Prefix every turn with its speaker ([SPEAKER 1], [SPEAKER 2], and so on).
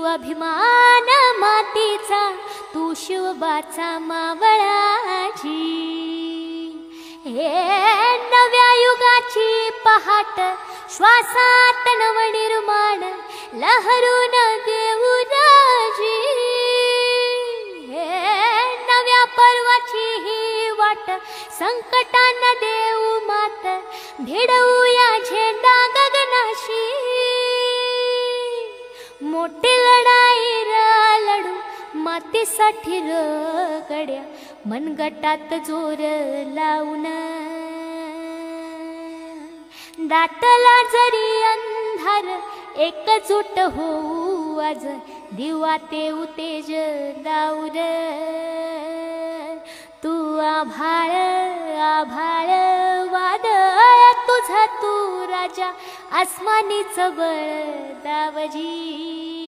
[SPEAKER 1] अभिमान मातीचा, तू शिवबाचा मावळाची। हे नव्या युगाची पहाट, श्वासात नवनिर्माण लहरून देऊ राजी। हे नव्या पर्वाची ही वाट, संकटांना देऊ मात, भिडवूया झेंडा गगनाशी। मोठी लढाई लढू मातीसाठी गड्या, मनगटात जोर लावून। दाटला जरी अंधार, एकजूट होऊ आज, दिवा तेऊ तेज दाऊर। तू आभाळ आभाळ वादळ, तुझा तू राजा, आसमानीच बळ दावजी।